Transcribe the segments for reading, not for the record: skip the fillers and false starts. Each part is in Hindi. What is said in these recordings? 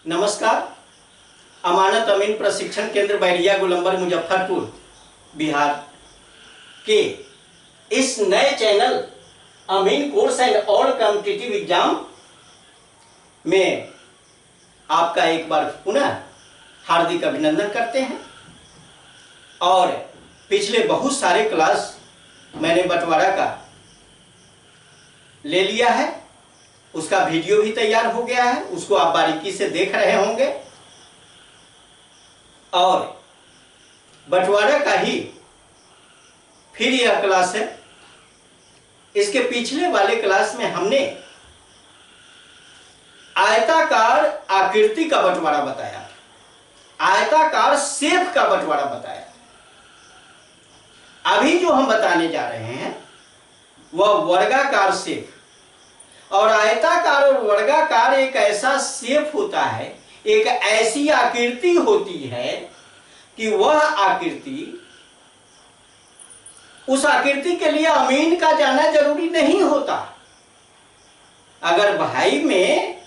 नमस्कार। अमानत अमीन प्रशिक्षण केंद्र बैरिया गोलंबर मुजफ्फरपुर बिहार के इस नए चैनल अमीन course and all competitive exam में आपका एक बार पुनः हार्दिक अभिनंदन करते हैं। और पिछले बहुत सारे क्लास मैंने बंटवारा का ले लिया है, उसका वीडियो भी तैयार हो गया है, उसको आप बारीकी से देख रहे होंगे। और बंटवारा का ही फिर यह क्लास है। इसके पिछले वाले क्लास में हमने आयताकार आकृति का बंटवारा बताया, आयताकार शेप का बंटवारा बताया। अभी जो हम बताने जा रहे हैं वह वर्गाकार शेप। और आयताकार और वर्गाकार एक ऐसा शेप होता है, एक ऐसी आकृति होती है कि वह आकृति, उस आकृति के लिए अमीन का जाना जरूरी नहीं होता। अगर भाई में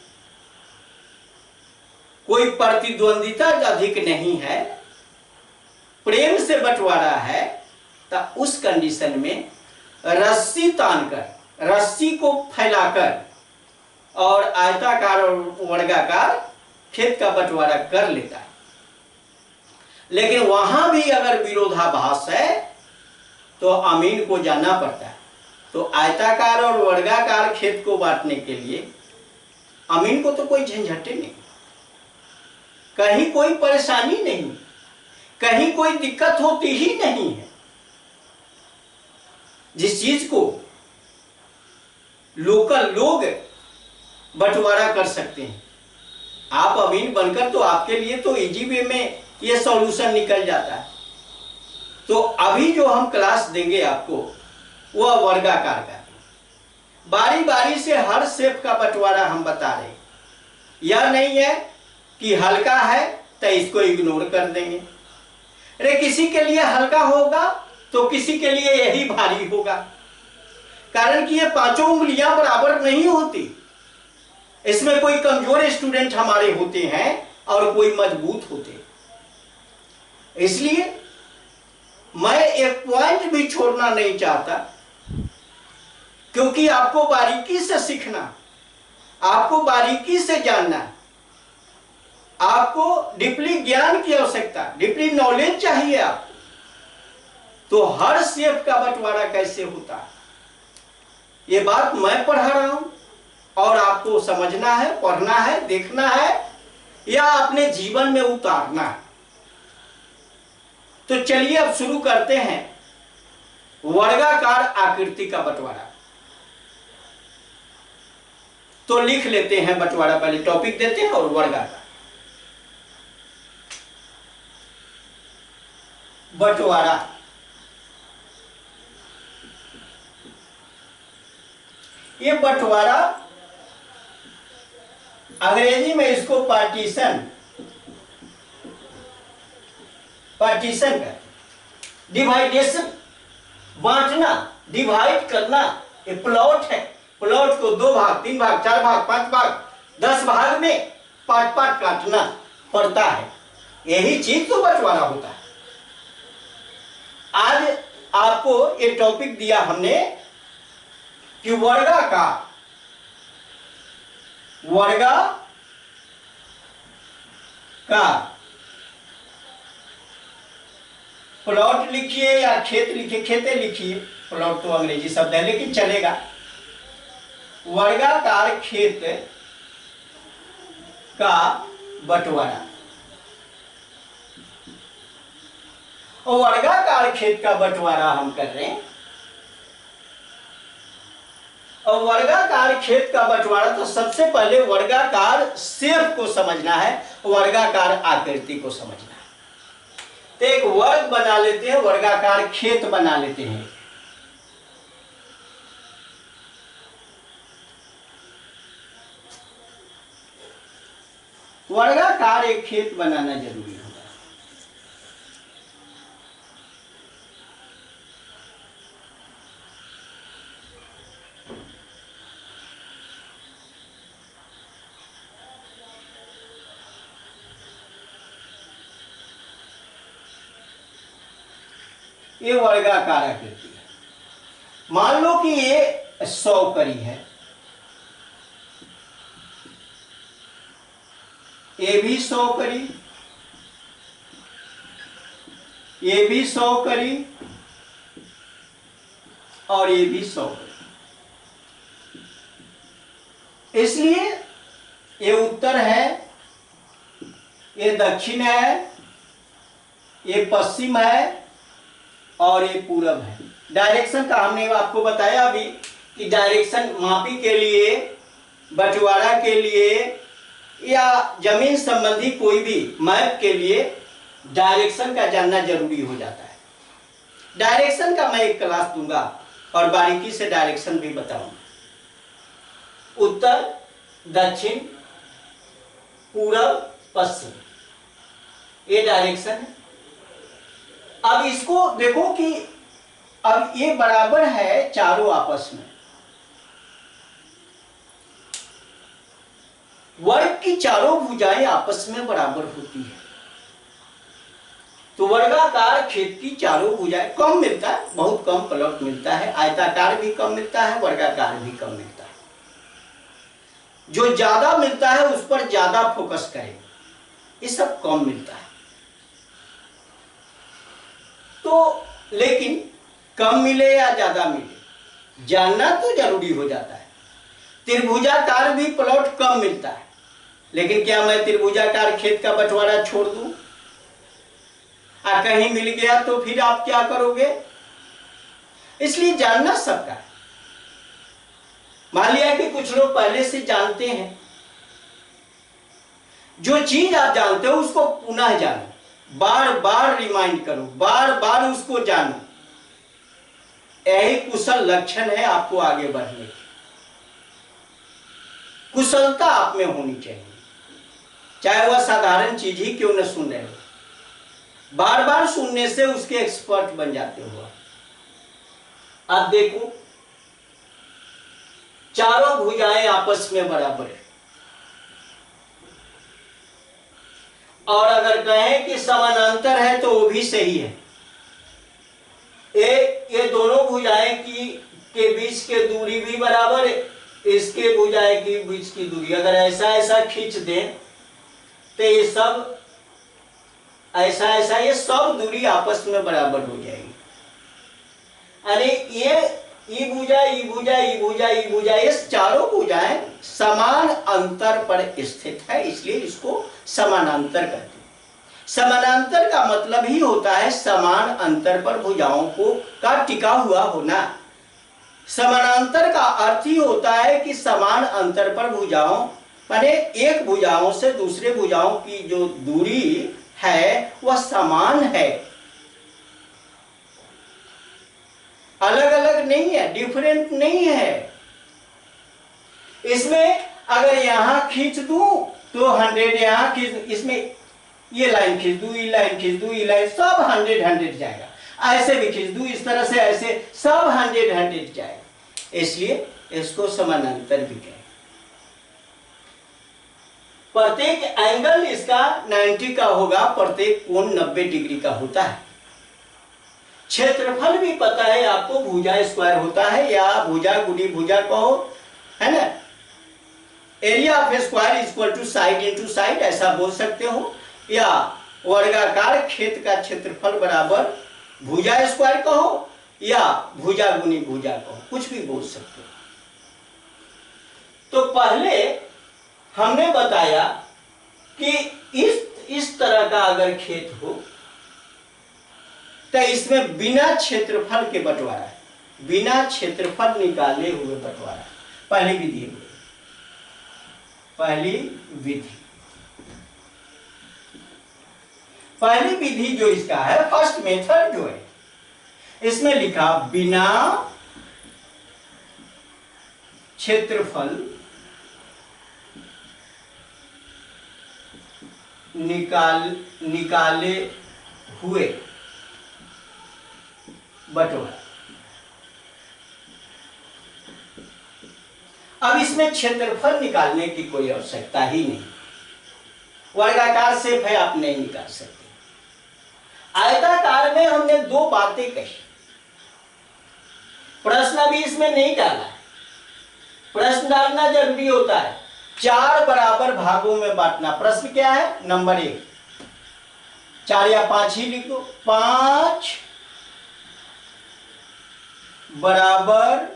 कोई प्रतिद्वंदिता अधिक नहीं है, प्रेम से बंटवारा है, तो उस कंडीशन में रस्सी तानकर, रस्सी को फैलाकर और आयताकार और वर्गाकार खेत का बंटवारा कर लेता है। लेकिन वहां भी अगर विरोधाभास है तो अमीन को जाना पड़ता है। तो आयताकार और वर्गाकार खेत को बांटने के लिए अमीन को तो कोई झंझटे नहीं, कहीं कोई परेशानी नहीं, कहीं कोई दिक्कत होती ही नहीं है। जिस चीज को लोकल लोग बंटवारा कर सकते हैं, आप अमीन बनकर तो आपके लिए तो इजी वे में ये सॉल्यूशन निकल जाता है। तो अभी जो हम क्लास देंगे आपको वह वर्गाकार का, बारी बारी से हर शेप का बंटवारा हम बता रहे। यह नहीं है कि हल्का है तो इसको इग्नोर कर देंगे। अरे किसी के लिए हल्का होगा तो किसी के लिए यही भारी होगा, कारण कि ये पांचों उंगलियां बराबर नहीं होती। इसमें कोई कमजोर स्टूडेंट हमारे होते हैं और कोई मजबूत होते हैं। इसलिए मैं एक पॉइंट भी छोड़ना नहीं चाहता, क्योंकि आपको बारीकी से सीखना, आपको बारीकी से जानना, आपको डीपली ज्ञान की आवश्यकता, डीपली नॉलेज चाहिए आपको। तो हर शेप का बंटवारा कैसे होता है ये बात मैं पढ़ा रहा हूं, और आपको समझना है, पढ़ना है, देखना है या अपने जीवन में उतारना है। तो चलिए अब शुरू करते हैं वर्गाकार आकृति का बंटवारा। तो लिख लेते हैं बंटवारा, पहले टॉपिक देते हैं और वर्गाकार बंटवारा। ये बंटवारा अंग्रेजी में इसको पार्टीशन कर, डिवाइडेशन, बांटना, डिवाइड करना। ये प्लॉट है। प्लॉट को 2 भाग, 3 भाग, 4 भाग, 5 भाग, 10 भाग में पार्ट पार्ट काटना पड़ता है। यही चीज तो बंटवारा होता है। आज आपको ये टॉपिक दिया हमने कि वर्गाकार प्लॉट लिखिए या खेत लिखिए, खेते लिखिए, प्लॉट तो अंग्रेजी शब्द है लेकिन चलेगा। वर्गाकार खेत का बंटवारा। और वर्गाकार खेत का बंटवारा हम कर रहे हैं। और वर्गाकार खेत का बंटवारा, तो सबसे पहले वर्गाकार शेप को समझना है, वर्गाकार आकृति को समझना है। तो एक वर्ग बना लेते हैं, वर्गाकार खेत बना लेते हैं। वर्गाकार एक खेत बनाना जरूरी है। ये वर्गाकार आकृति है। मान लो कि ये 100 कड़ी है, ये भी 100 कड़ी, ये भी 100 कड़ी और ये भी 100 कड़ी। इसलिए ये उत्तर है, ये दक्षिण है, ये पश्चिम है और ये पूरब है। डायरेक्शन का हमने आपको बताया अभी कि डायरेक्शन मापी के लिए, बंटवारा के लिए या जमीन संबंधी कोई भी मैप के लिए डायरेक्शन का जानना जरूरी हो जाता है। डायरेक्शन का मैं एक क्लास दूंगा और बारीकी से डायरेक्शन भी बताऊंगा। उत्तर, दक्षिण, पूरब, पश्चिम, ये डायरेक्शन है। अब इसको देखो कि अब ये बराबर है चारों आपस में। वर्ग की चारों भुजाएं आपस में बराबर होती है, तो वर्गाकार खेत की चारों भुजाएं कम मिलता है, बहुत कम प्लॉट मिलता है। आयताकार भी कम मिलता है, वर्गाकार भी कम मिलता है। जो ज्यादा मिलता है उस पर ज्यादा फोकस करें, ये सब कम मिलता है। तो लेकिन कम मिले या ज्यादा मिले, जानना तो जरूरी हो जाता है। त्रिभुजाकार भी प्लॉट कम मिलता है, लेकिन क्या मैं त्रिभुजाकार खेत का बंटवारा छोड़ दूं? कहीं मिल गया तो फिर आप क्या करोगे? इसलिए जानना सबका है। मान लिया कि कुछ लोग पहले से जानते हैं, जो चीज आप जानते हो उसको पुनः जानो, बार बार रिमाइंड करो, बार बार उसको जानो। यही कुशल लक्षण है आपको आगे बढ़ने की। कुशलता आप में होनी चाहिए, चाहे वह साधारण चीज ही क्यों न सुन रहे हो। बार बार सुनने से उसके एक्सपर्ट बन जाते हो। अब देखो, चारों भुजाएं आपस में बराबर है, और अगर कहें कि समानांतर है तो वो भी सही है। ये दोनों भुजाएं के बीच के दूरी भी बराबर है, इसके भुजाएं के बीच की दूरी अगर ऐसा ऐसा खींच दें तो ये सब ऐसा ऐसा, ये सब दूरी आपस में बराबर हो जाएगी। अरे ये ई भुजा, ई भुजा, ई भुजा, ई भुजा, ये चारों भुजाएं समान अंतर पर स्थित है, इसलिए इसको समानांतर कहते हैं। समानांतर का मतलब ही होता है समान अंतर पर भुजाओं का टिका हुआ होना। समानांतर का अर्थ ही होता है कि समान अंतर पर भुजाओं, माने एक भुजाओं से दूसरे भुजाओं की जो दूरी है वह समान है, अलग अलग नहीं है, डिफरेंट नहीं है। इसमें अगर यहां खींच दूं तो 100, यहां खींच, इसमें ये लाइन खींच दूं, ये लाइन खींच दूं, ये लाइन, सब 100 जाएगा। ऐसे भी खींच दूं इस तरह से, ऐसे सब 100 जाएगा। इसलिए इसको समानांतर भी कहें। प्रत्येक एंगल इसका 90 का होगा, प्रत्येक कोण 90 डिग्री का होता है। क्षेत्रफल भी पता है आपको, भुजा स्क्वायर होता है या भुजा गुनी भुजा कहो, है ना। Area of square equal to side into side ऐसा बोल सकते हो, या वर्गाकार खेत का क्षेत्रफल बराबर भुजा स्क्वायर कहो या भुजा गुनी भुजा कहो, कुछ भी बोल सकते हो। तो पहले हमने बताया कि इस तरह का अगर खेत हो तो इसमें बिना क्षेत्रफल के बंटवारा है, बिना क्षेत्रफल निकाले हुए बंटवारा। पहली विधि हुई, पहली विधि जो इसका है, फर्स्ट मेथड जो है, इसमें लिखा बिना क्षेत्रफल निकाले हुए बंटवारा। अब इसमें क्षेत्रफल निकालने की कोई आवश्यकता ही नहीं, वर्गाकार शेप है, आप नहीं निकाल सकते। आयताकार में हमने दो बातें कही, प्रश्न अभी इसमें नहीं डाला है, प्रश्न डालना जरूरी होता है। 4 बराबर भागों में बांटना, प्रश्न क्या है? नंबर 1, 4 या 5 ही लिख दो। 5 बराबर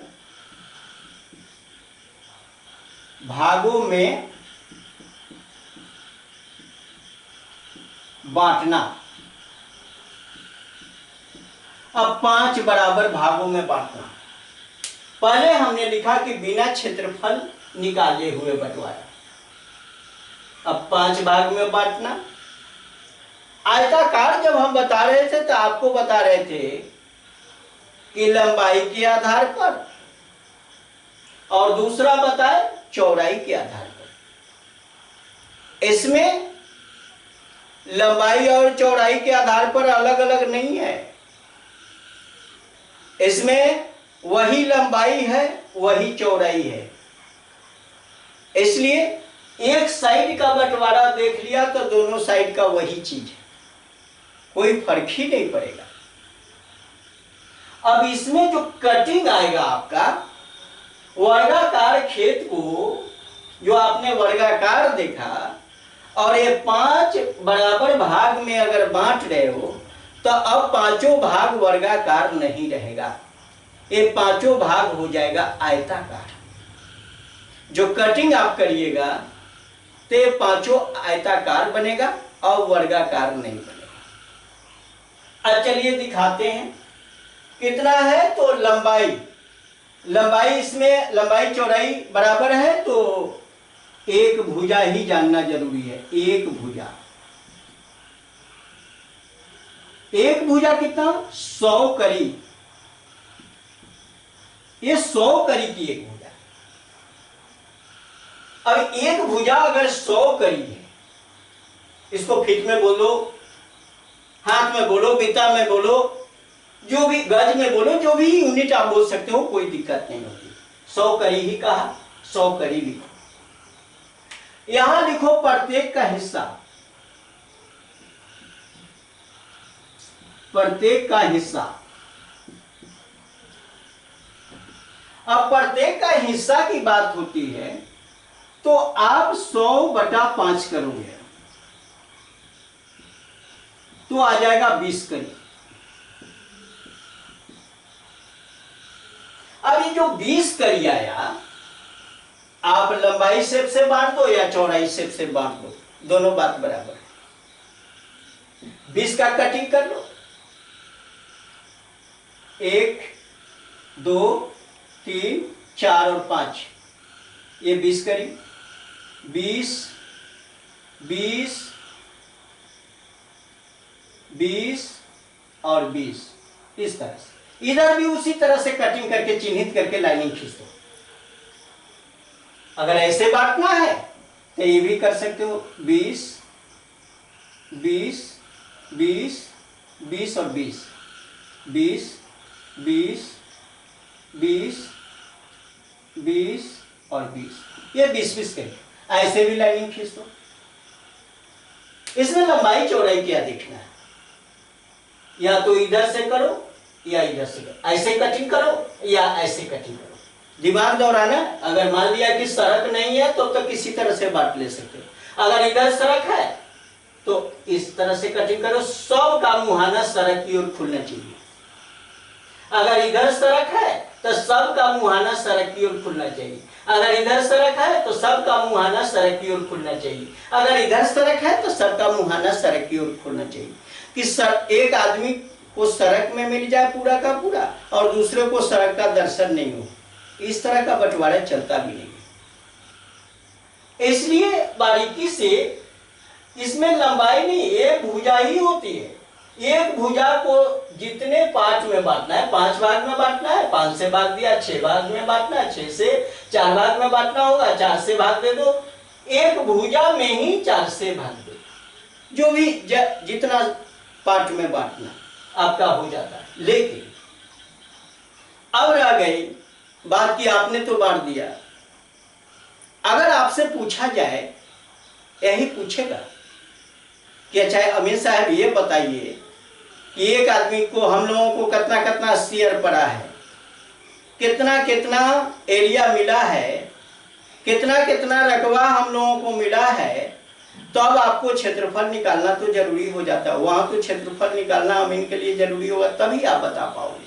भागों में बांटना। अब 5 बराबर भागों में बांटना, पहले हमने लिखा कि बिना क्षेत्रफल निकाले हुए बंटवारा। अब 5 भाग में बांटना। आयताकार जब हम बता रहे थे तो आपको बता रहे थे कि लंबाई के आधार पर, और दूसरा बताए चौड़ाई के आधार पर। इसमें लंबाई और चौड़ाई के आधार पर अलग अलग नहीं है, इसमें वही लंबाई है वही चौड़ाई है। इसलिए एक साइड का बंटवारा देख लिया तो दोनों साइड का वही चीज है, कोई फर्क ही नहीं पड़ेगा। अब इसमें जो कटिंग आएगा आपका, वर्गाकार खेत को जो आपने वर्गाकार देखा, और ये 5 बराबर भाग में अगर बांट रहे हो तो अब 5 भाग वर्गाकार नहीं रहेगा, ये 5 भाग हो जाएगा आयताकार। जो कटिंग आप करिएगा तो ये 5 आयताकार बनेगा और वर्गाकार नहीं बनेगा। अब चलिए दिखाते हैं कितना है। तो लंबाई इसमें लंबाई चौड़ाई बराबर है तो एक भुजा ही जानना जरूरी है। एक भुजा कितना? 100 करी। ये 100 करी की एक भुजा। अब एक भुजा अगर 100 करी है, इसको फीट में बोलो, हाथ में बोलो, बीता में बोलो, जो भी गज में बोलो, जो भी यूनिट आप बोल सकते हो, कोई दिक्कत नहीं होती। 100 करी ही कहा, 100 करी लिखो। यहां लिखो प्रत्येक का हिस्सा, प्रत्येक का हिस्सा। अब प्रत्येक का हिस्सा की बात होती है तो आप 100/5 करोगे तो आ जाएगा 20 करी। अब ये जो 20 करी आया, आप लंबाई शेप से बांट दो या चौड़ाई शेप से बांट दो, दोनों बात बराबर है। 20 का कटिंग कर लो, 1 2 3 4 और 5, ये 20 करी। 20 20 20 और 20, इस तरह से। इधर भी उसी तरह से कटिंग करके चिन्हित करके लाइनिंग खींच दो। अगर ऐसे बांटना है तो ये भी कर सकते हो, 20 20 20 20 और 20 20 20 20 20 और 20, ये 20 करके ऐसे भी लाइनिंग खींच दो। इसमें लंबाई चौड़ाई क्या देखना है, या तो इधर से करो या इधर से करो, ऐसे कटिंग करो या ऐसे कटिंग करो, दिमाग दौड़ाना। अगर मान लिया कि सड़क नहीं है तो किसी तरह से बांट ले सकते हो। अगर इधर सड़क है तो इस तरह से कटिंग करो, सब का मुहाना सड़क की ओर खुलना चाहिए। अगर इधर सड़क है तो सब का मुहाना सड़क की ओर खुलना चाहिए। अगर इधर सड़क है तो सब का मुहाना सड़क की ओर खुलना चाहिए। अगर इधर सड़क है तो सबका मुहाना सड़क की ओर खुलना चाहिए, कि एक आदमी को सड़क में मिल जाए पूरा का पूरा और दूसरे को सड़क का दर्शन नहीं हो। इस तरह का बंटवारा चलता भी नहीं है। इसलिए बारीकी से इसमें लंबाई नहीं, एक भुजा ही होती है। एक भुजा को जितने पार्ट में बांटना है, 5 भाग में बांटना है, 5 से भाग दिया, 6 भाग में बांटना है, 6 से 4 भाग में बांटना होगा, 4 से भाग दे दो। एक भुजा में ही 4 से भाग दो, जो भी जितना पार्ट में बांटना आपका हो जाता है। लेकिन अब रह गई बात कि आपने तो बांट दिया, अगर आपसे पूछा जाए, यही पूछेगा कि अच्छा अमीर साहब ये बताइए कि एक आदमी को हम लोगों को कितना कितना शेयर पड़ा है, कितना कितना एरिया मिला है, कितना कितना रकबा हम लोगों को मिला है, तो अब आपको क्षेत्रफल निकालना तो जरूरी हो जाता है। वहां तो क्षेत्रफल निकालना अमीन के लिए जरूरी होगा, तभी आप बता पाओगे।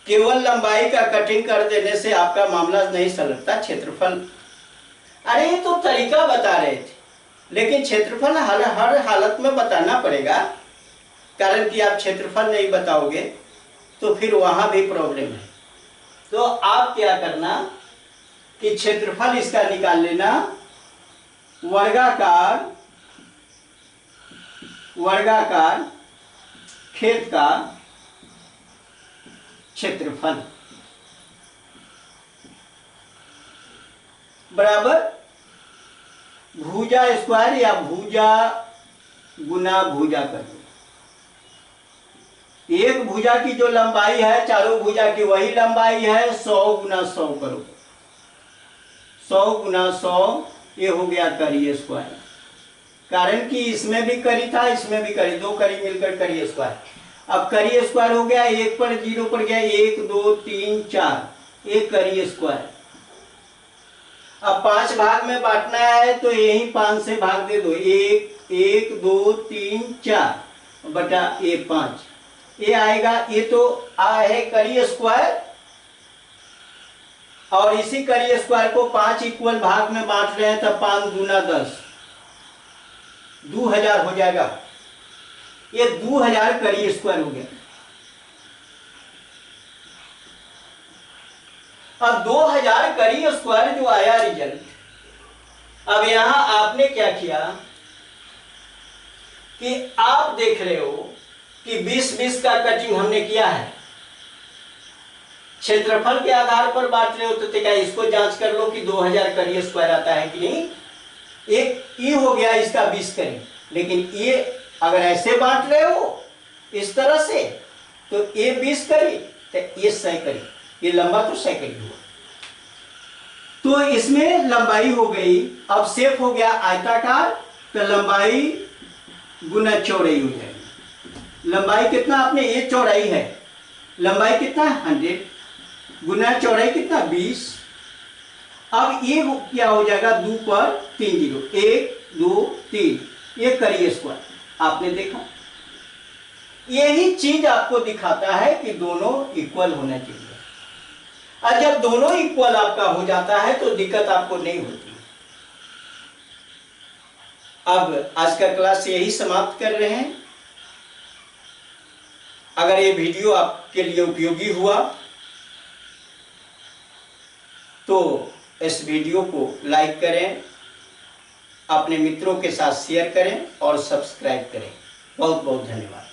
केवल लंबाई का कटिंग कर देने से आपका मामला नहीं सलटता। क्षेत्रफल, अरे ये तो तरीका बता रहे थे, लेकिन क्षेत्रफल हर हालत में बताना पड़ेगा, कारण कि आप क्षेत्रफल नहीं बताओगे तो फिर वहां भी प्रॉब्लम है। तो आप क्या करना कि क्षेत्रफल इसका निकाल लेना, वर्गाकार खेत का क्षेत्रफल बराबर भुजा स्क्वायर या भुजा गुना भुजा कर दो। एक भुजा की जो लंबाई है चारों भुजा की वही लंबाई है, 100 गुना 100 करो, 100 गुना 100, ये हो गया करी स्क्वायर। कारण कि इसमें भी करी था, इसमें भी करी, दो करी मिलकर करी स्क्वायर। अब करी स्क्वायर हो गया, एक पर जीरो पर गया, 1 2 3 4, एक करी स्क्वायर। अब 5 भाग में बांटना है तो यही 5 से भाग दे दो, 1 2 3 4 बटा ये 5, ये आएगा। ये तो है करी स्क्वायर, और इसी करी स्क्वायर को 5 इक्वल भाग में बांट रहे हैं, तब 5 गुना 10 2000 हो जाएगा। ये 2000 करी स्क्वायर हो गया। अब 2000 करी स्क्वायर जो आया रिजल्ट, अब यहां आपने क्या किया कि आप देख रहे हो कि 20-20 का कटिंग हमने किया है, क्षेत्रफल के आधार पर बांट रहे हो तो क्या इसको जांच कर लो कि 2000 करी स्क्वायर आता है कि नहीं। एक ये हो गया इसका 20 करी, लेकिन ये अगर ऐसे बांट रहे हो इस तरह से तो ये 20 करी तो ये 100 करी, ये लंबा तो 100 करी हुआ। तो इसमें लंबाई हो गई, अब शेप हो गया आयताकार, तो लंबाई गुना चौड़ाई हो जाएगी। लंबाई कितना आपने, ये चौड़ाई है, लंबाई कितना 100 गुना चौड़ाई कितना 20। अब ये क्या हो जाएगा, 2 पर 3 जीरो, 1 2 3, ये करिए स्क्वायर। आपने देखा, यही चीज आपको दिखाता है कि दोनों इक्वल होना चाहिए। और जब दोनों इक्वल आपका हो जाता है तो दिक्कत आपको नहीं होती। अब आज का क्लास यही समाप्त कर रहे हैं। अगर ये वीडियो आपके लिए उपयोगी हुआ तो इस वीडियो को लाइक करें, अपने मित्रों के साथ शेयर करें और सब्सक्राइब करें। बहुत बहुत धन्यवाद।